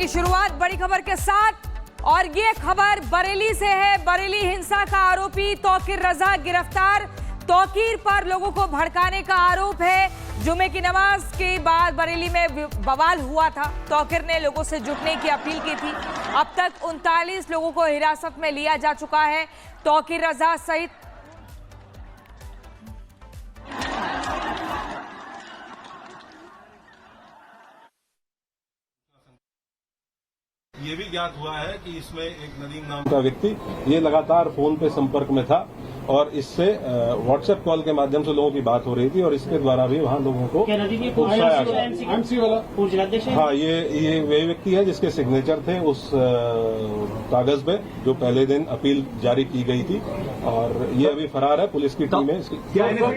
की शुरुआत बड़ी खबर के साथ और ये खबर बरेली से है। बरेली हिंसा का आरोपी तौकीर रजा गिरफ्तार। तौकीर पर लोगों को भड़काने का आरोप है। जुमे की नमाज के बाद बरेली में बवाल हुआ था। तौकीर ने लोगों से जुटने की अपील की थी। अब तक 39 लोगों को हिरासत में लिया जा चुका है। तौकीर रजा सहित ये भी ज्ञात हुआ है कि इसमें एक नदीम नाम का व्यक्ति ये लगातार फोन पे संपर्क में था और इससे व्हाट्सएप कॉल के माध्यम से लोगों की बात हो रही थी और इसके द्वारा भी वहाँ लोगों को उकसाया गया। हाँ, ये वही व्यक्ति है जिसके सिग्नेचर थे उस कागज पे जो पहले दिन अपील जारी की गई थी और ये अभी फरार है। पुलिस की टीम है।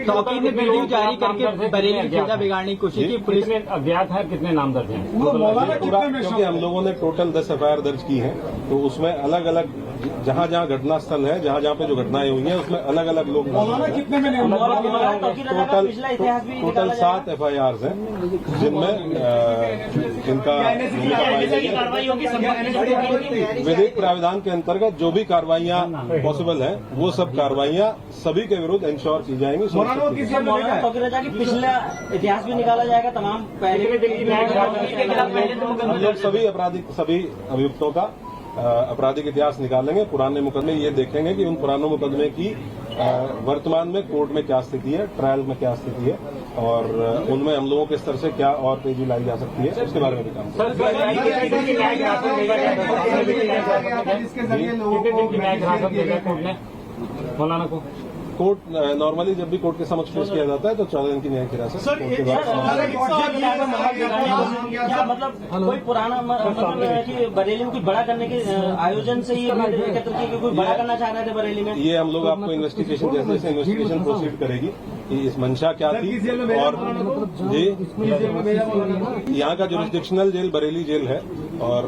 तौकीर ने वीडियो जारी करके बरेली खेजा बिगाड़ने की कोशिश की। पुलिस ने अज्ञात है कितने नाम दर्ज हैं? क्योंकि हम लोगों ने टोटल 10 एफआईआर दर्ज की है तो उसमें अलग अलग जहाँ जहाँ घटना स्थल है, जहाँ जहाँ पे जो घटनाएं हुई हैं उसमें अलग अलग लोग टोटल 7 एफआईआर हैं जिनमें इनका विधिक प्राविधान के अंतर्गत जो भी कार्रवाइयाँ पॉसिबल हैं वो सब कार्रवाइयाँ सभी के विरुद्ध इंश्योर की जाएंगी। पिछला इतिहास भी निकाला जाएगा तमाम हम लोग सभी अभियुक्तों का आपराधिक इतिहास निकालेंगे। पुराने मुकदमे ये देखेंगे कि उन पुराने मुकदमे की वर्तमान में कोर्ट में क्या स्थिति है, ट्रायल में क्या स्थिति है और उनमें हम लोगों के स्तर से क्या और तेजी लाई जा सकती है उसके बारे में भी काम करेंगे। कोर्ट नॉर्मली जब भी कोर्ट के समक्ष पेश किया जाता है तो 14 दिन की न्यायिक हिरासत मतलब कोई पुराना मतलब कि बरेली में कुछ बड़ा करने के आयोजन से ही कोई बड़ा करना चाह रहे थे बरेली में। ये हम लोग आपको इन्वेस्टिगेशन जैसे जैसे इन्वेस्टिगेशन प्रोसीड करेगी कि इस मंशा क्या थी और जी यहाँ का जुरिस्डिक्शनल जेल बरेली जेल है और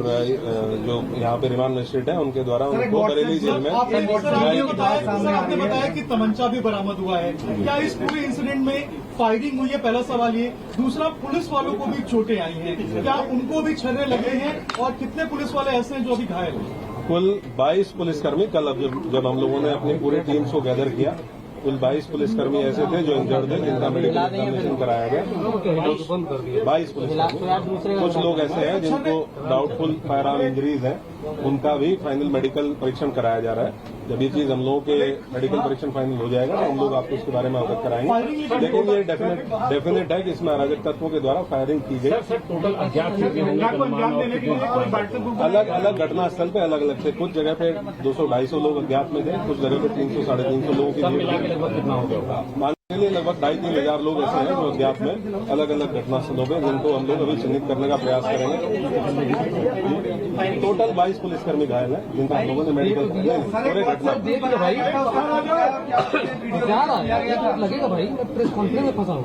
जो यहाँ पे रिमांड मजिस्ट्रेट है उनके द्वारा उनको बरेली जेल में आपने बताया कि तमंचा भी बरामद हुआ है। क्या इस पूरे इंसिडेंट में फायरिंग हुई है? पहला सवाल ये। दूसरा, पुलिस वालों को भी चोटें आई हैं, क्या उनको भी छर्रे लगे हैं और कितने पुलिस वाले ऐसे हैं जो अभी घायल हैं? कुल 22 पुलिसकर्मी कल जब हम लोगों ने अपनी पूरी टीम्स को गैदर किया कुल 22 पुलिसकर्मी ऐसे थे जो इंजर्ड थे जिनका मेडिकल एग्जामिनेशन कराया गया। 22 पुलिसकर्मी। कुछ लोग ऐसे हैं जिनको डाउटफुल फायर आर्म इंजरीज हैं उनका भी फाइनल मेडिकल परीक्षण कराया जा रहा है। जब ये चीज हम लोगों के मेडिकल परीक्षण फाइनल हो जाएगा तो हम लोग आपको इसके बारे में अवगत कराएंगे। लेकिन ये डेफिनेट है कि इसमें अराजक तत्वों के द्वारा फायरिंग की गई। अलग अलग घटना स्थल पे अलग अलग थे। कुछ जगह पे 200-250 लोग अज्ञात में थे, कुछ जगह पे 300-350 लोगों की मान के लिए लगभग 2,500-3,000 हजार लोग ऐसे हैं जो अज्ञात में अलग अलग घटना स्थलों पे जिनको हम लोग अभी चिन्हित करने का प्रयास करेंगे। टोटल 22 पुलिसकर्मी घायल हैं जिनका हम लोगों ने मेडिकल पूरे घटना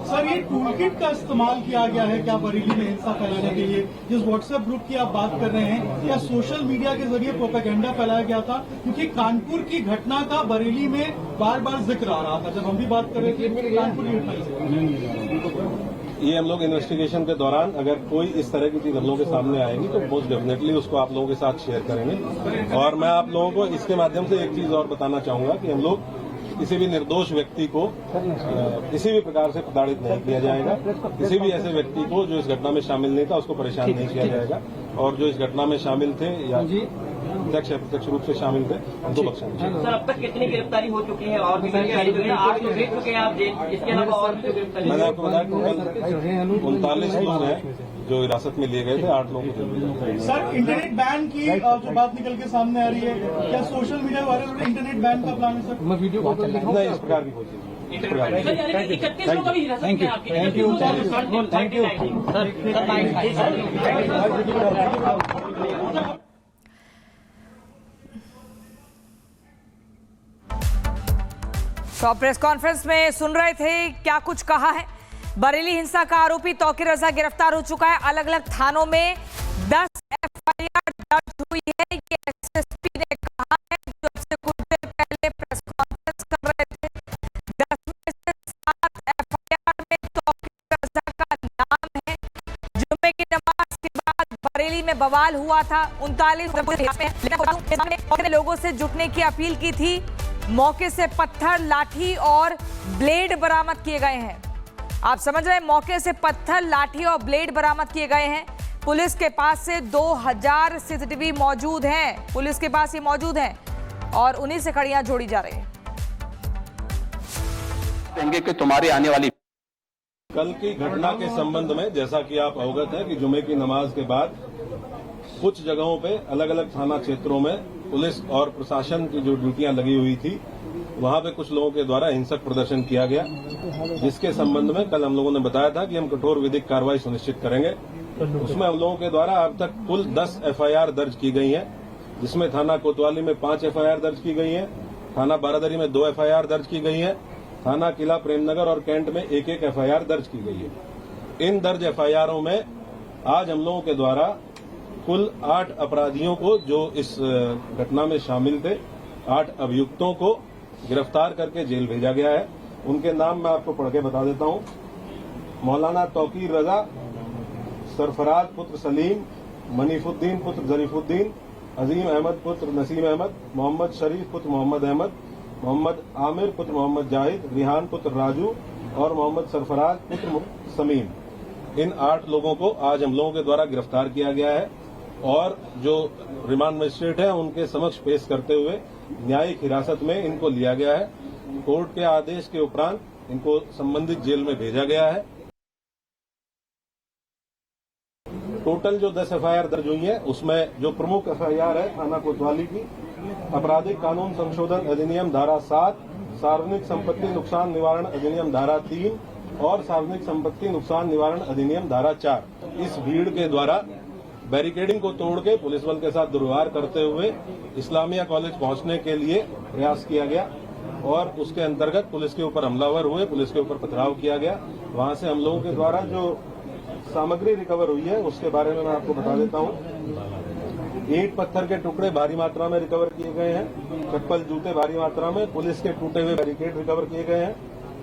सर ये टूल किट का इस्तेमाल किया गया है क्या बरेली में हिंसा फैलाने के लिए? जिस व्हाट्सएप ग्रुप की आप बात कर रहे हैं क्या सोशल मीडिया के जरिए प्रोपेगेंडा फैलाया गया था? क्योंकि कानपुर की घटना का बरेली में बार बार जिक्र आ रहा था जब हम भी बात कर रहे थे कानपुर की घटना। ये हम लोग इन्वेस्टिगेशन के दौरान अगर कोई इस तरह की चीज हम लोगों के सामने आएगी तो मोस्ट डेफिनेटली उसको आप लोगों के साथ शेयर करेंगे। और मैं आप लोगों को इसके माध्यम से एक चीज और बताना चाहूंगा कि हम लोग किसी भी निर्दोष व्यक्ति को किसी भी प्रकार से प्रताड़ित नहीं किया जाएगा। किसी भी ऐसे व्यक्ति को जो इस घटना में शामिल नहीं था उसको परेशान नहीं किया जाएगा और जो इस घटना में शामिल थे या प्रत्यक्ष रूप से शामिल थे उनको बख्शा नहीं। सर, अब तक कितनी गिरफ्तारी हो चुकी है और भी गिरफ्तारी हुई है? 8 लोग भेज चुके हैं आप जेल, इसके अलावा और भी गिरफ्तारी? मैंने आपको बताया टोटल 39 लोग हैं जो हिरासत में लिए गए थे। 8 लोगों को। सर, इंटरनेट बैन की जो बात निकल के सामने आ रही है, क्या सोशल मीडिया वाले इंटरनेट बैन का प्लान है सर? मैं वीडियो नहीं इस प्रकार की कोई चीज। 31 लोग अभी हिरासत में आपके। Thank you sir. तो प्रेस कॉन्फ्रेंस में सुन रहे थे क्या कुछ कहा है। बरेली हिंसा का आरोपी तौकीर रजा गिरफ्तार हो चुका है। अलग अलग थानों में 10 एफआईआर दर्ज हुई है। ये एसएसपी ने कहा है जो से कुछ देर पहले प्रेस कॉन्फ्रेंस कर रहे थे। 10 में से 7 एफआईआर में तौकीर रजा का नाम है। जुमे की नमाज के बाद बरेली में में बवाल हुआ था। 39 लोगों से जुटने की अपील की थी। मौके से पत्थर, लाठी और ब्लेड बरामद किए गए हैं। आप समझ रहे हैं, मौके से पत्थर, लाठी और ब्लेड बरामद किए गए हैं। पुलिस के पास से 2000 सीसीटीवी मौजूद हैं, पुलिस के पास ये मौजूद हैं और उन्हीं से कड़ियां जोड़ी जा रही हैं। कि तुम्हारी आने वाली कल की घटना के संबंध में जैसा कि आप अवगत हैं कि जुमे की नमाज के बाद कुछ जगहों पे अलग अलग थाना क्षेत्रों में पुलिस और प्रशासन की जो ड्यूटियां लगी हुई थी, वहां पे कुछ लोगों के द्वारा हिंसक प्रदर्शन किया गया, जिसके संबंध में कल हम लोगों ने बताया था कि हम कठोर विधिक कार्रवाई सुनिश्चित करेंगे। उसमें हम लोगों के द्वारा अब तक कुल 10 FIR दर्ज की गई है, जिसमें थाना कोतवाली में 5 FIR दर्ज की गई है, थाना बारादरी में 2 FIR दर्ज की गई है, थाना किला प्रेमनगर और कैंट में 1-1 FIR दर्ज की गई है। इन दर्ज FIRों में आज हम लोगों के द्वारा कुल 8 अपराधियों को, जो इस घटना में शामिल थे, 8 अभियुक्तों को गिरफ्तार करके जेल भेजा गया है। उनके नाम मैं आपको पढ़ के बता देता हूं। मौलाना तौकीर रजा, सरफराज पुत्र सलीम, मनीफुद्दीन पुत्र जरीफुद्दीन, अजीम अहमद पुत्र नसीम अहमद, मोहम्मद शरीफ पुत्र मोहम्मद अहमद, मोहम्मद आमिर पुत्र मोहम्मद जाहिद, रिहान पुत्र राजू और मोहम्मद सरफराज पुत्र समीम। इन 8 लोगों को आज हम लोगों के द्वारा गिरफ्तार किया गया है और जो रिमांड मजिस्ट्रेट है उनके समक्ष पेश करते हुए न्यायिक हिरासत में इनको लिया गया है। कोर्ट के आदेश के उपरांत इनको संबंधित जेल में भेजा गया है। टोटल जो 10 FIR दर्ज हुई है, उसमें जो प्रमुख FIR है थाना कोतवाली की, आपराधिक कानून संशोधन अधिनियम धारा 7, सार्वजनिक संपत्ति नुकसान निवारण अधिनियम धारा 3 और सार्वजनिक संपत्ति नुकसान निवारण अधिनियम धारा 4। इस भीड़ के द्वारा बैरिकेडिंग को तोड़ के पुलिस बल के साथ दुर्व्यवहार करते हुए इस्लामिया कॉलेज पहुंचने के लिए प्रयास किया गया और उसके अंतर्गत पुलिस के ऊपर हमलावर हुए, पुलिस के ऊपर पथराव किया गया। वहां से हम लोगों के द्वारा जो सामग्री रिकवर हुई है उसके बारे में मैं आपको बता देता हूं। ईंट पत्थर के टुकड़े भारी मात्रा में रिकवर किए गए हैं, चप्पल जूते भारी मात्रा में, पुलिस के टूटे हुए बैरिकेड रिकवर किए गए हैं।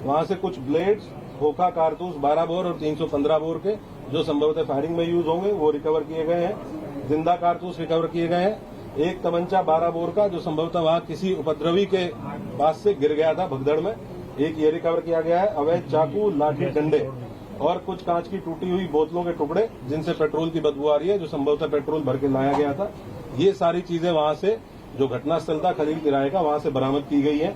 वहां से कुछ ब्लेड्स, खोखा कारतूस 12 बोर और 315 बोर के, जो संभवतः फायरिंग में यूज होंगे, वो रिकवर किए गए हैं। जिंदा कारतूस रिकवर किए गए हैं। एक तमंचा 12 बोर का, जो संभवतः वहां किसी उपद्रवी के पास से गिर गया था भगदड़ में, एक ये रिकवर किया गया है। अवैध चाकू, लाठी, डंडे और कुछ कांच की टूटी हुई बोतलों के टुकड़े, जिनसे पेट्रोल की बदबू आ रही है, जो संभवतः पेट्रोल भर के लाया गया था। ये सारी चीजें वहां से, जो घटनास्थल था खलील किराए का, वहां से बरामद की गई है।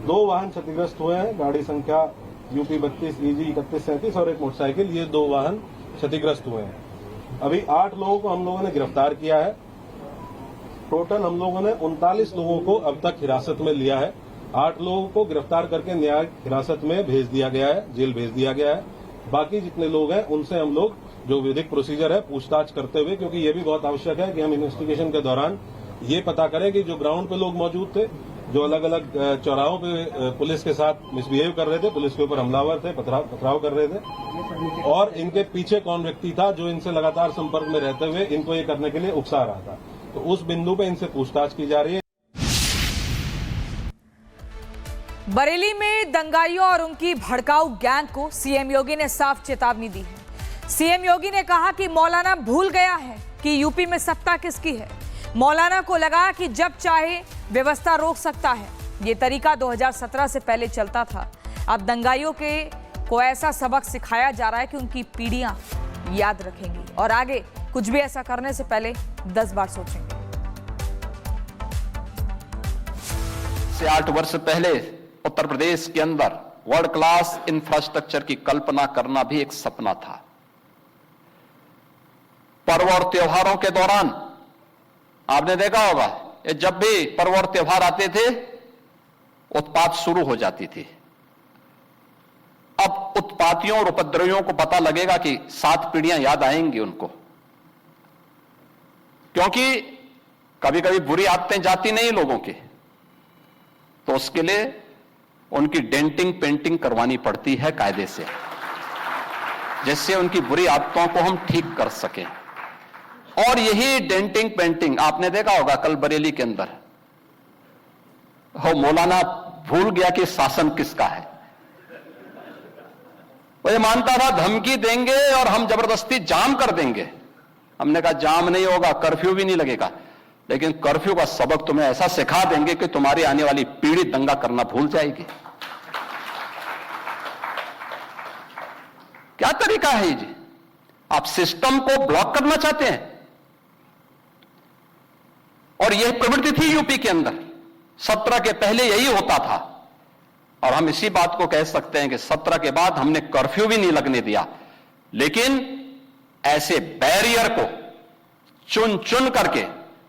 2 वाहन क्षतिग्रस्त हुए हैं, गाड़ी संख्या UP 32 EG 3137 और एक मोटरसाइकिल, ये 2 वाहन क्षतिग्रस्त हुए हैं। अभी 8 लोगों को हम लोगों ने गिरफ्तार किया है। टोटल हम लोगों ने 39 लोगों को अब तक हिरासत में लिया है। 8 लोगों को गिरफ्तार करके न्यायिक हिरासत में भेज दिया गया है, जेल भेज दिया गया है। बाकी जितने लोग हैं उनसे हम लोग जो विधिक प्रोसीजर है पूछताछ करते हुए, क्योंकि ये भी बहुत आवश्यक है कि हम इन्वेस्टिगेशन के दौरान ये पता करें कि जो ग्राउंड पे लोग मौजूद थे, जो अलग अलग चौराहों पे पुलिस के साथ मिसबिहेव कर रहे थे, पुलिस के ऊपर हमलावर थे, पथराव कर रहे थे, और इनके पीछे कौन व्यक्ति था जो इनसे लगातार संपर्क में रहते हुए इनको ये करने के लिए उकसा रहा था, तो उस बिंदु पे इनसे पूछताछ की जा रही है। बरेली में दंगाइयों और उनकी भड़काऊ गैंग को सीएम योगी ने साफ चेतावनी दी है। सीएम योगी ने कहा कि मौलाना भूल गया है कि यूपी में सत्ता किसकी है। मौलाना को लगा कि जब चाहे व्यवस्था रोक सकता है। ये तरीका 2017 से पहले चलता था। अब दंगाइयों को ऐसा सबक सिखाया जा रहा है कि उनकी पीढ़ियां याद रखेंगी और आगे कुछ भी ऐसा करने से पहले 10 बार सोचेंगे। 8 वर्ष पहले उत्तर प्रदेश के अंदर वर्ल्ड क्लास इंफ्रास्ट्रक्चर की कल्पना करना भी एक सपना था। पर्व और त्योहारों के दौरान आपने देखा होगा, जब भी पर्व और त्योहार आते थे उत्पात शुरू हो जाती थी। अब उत्पातियों और उपद्रवियों को पता लगेगा कि 7 पीढ़ियां याद आएंगी उनको, क्योंकि कभी कभी बुरी आदतें जाती नहीं लोगों की, तो उसके लिए उनकी डेंटिंग पेंटिंग करवानी पड़ती है कायदे से, जिससे उनकी बुरी आदतों को हम ठीक कर सकें। और यही डेंटिंग पेंटिंग आपने देखा होगा कल बरेली के अंदर, मौलाना भूल गया कि शासन किसका है। वो ये मानता था धमकी देंगे और हम जबरदस्ती जाम कर देंगे, हमने कहा जाम नहीं होगा, कर्फ्यू भी नहीं लगेगा, लेकिन कर्फ्यू का सबक तुम्हें ऐसा सिखा देंगे कि तुम्हारी आने वाली पीढ़ी दंगा करना भूल जाएगी। क्या तरीका है ये जी? आप सिस्टम को ब्लॉक करना चाहते हैं, और यह प्रवृत्ति थी यूपी के अंदर। 17 के पहले यही होता था, और हम इसी बात को कह सकते हैं कि 17 के बाद हमने कर्फ्यू भी नहीं लगने दिया, लेकिन ऐसे बैरियर को चुन चुन करके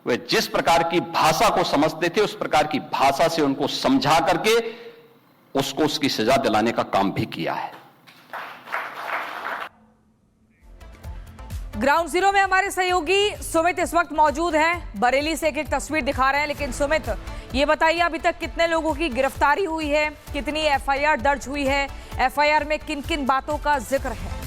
वे जिस प्रकार की भाषा को समझते थे उस प्रकार की भाषा से उनको समझा करके उसको उसकी सजा दिलाने का काम भी किया है। ग्राउंड जीरो में हमारे सहयोगी सुमित इस वक्त मौजूद हैं। बरेली से एक तस्वीर दिखा रहे हैं, लेकिन सुमित ये बताइए अभी तक कितने लोगों की गिरफ्तारी हुई है, कितनी एफआईआर दर्ज हुई है, एफआईआर में किन किन बातों का जिक्र है?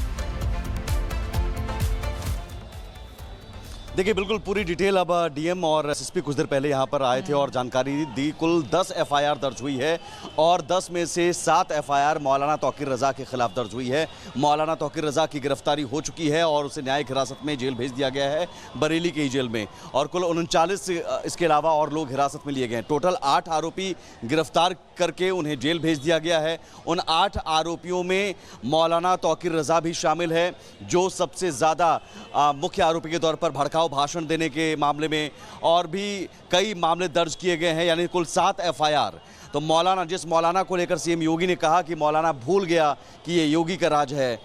देखिए बिल्कुल पूरी डिटेल अब डीएम और एसएसपी कुछ देर पहले यहाँ पर आए थे और जानकारी दी। कुल 10 एफआईआर दर्ज हुई है और 10 में से 7 एफआईआर मौलाना तौकीर रजा के खिलाफ दर्ज हुई है। मौलाना तौकीर रजा की गिरफ्तारी हो चुकी है और उसे न्यायिक हिरासत में जेल भेज दिया गया है, बरेली के ही जेल में, और कुल 39 इसके अलावा और लोग हिरासत में लिए गए हैं। टोटल 8 आरोपी गिरफ्तार करके उन्हें जेल भेज दिया गया है। उन 8 आरोपियों में मौलाना तौकीर रजा भी शामिल है, जो सबसे ज़्यादा मुख्य आरोपी के तौर पर भड़काऊ भाषण देने के मामले में, और भी कई मामले दर्ज किए गए हैं, यानी कुल 7 एफआईआर। तो जिस मौलाना को लेकर सीएम योगी ने कहा कि मौलाना भूल गया कि ये योगी का राज है,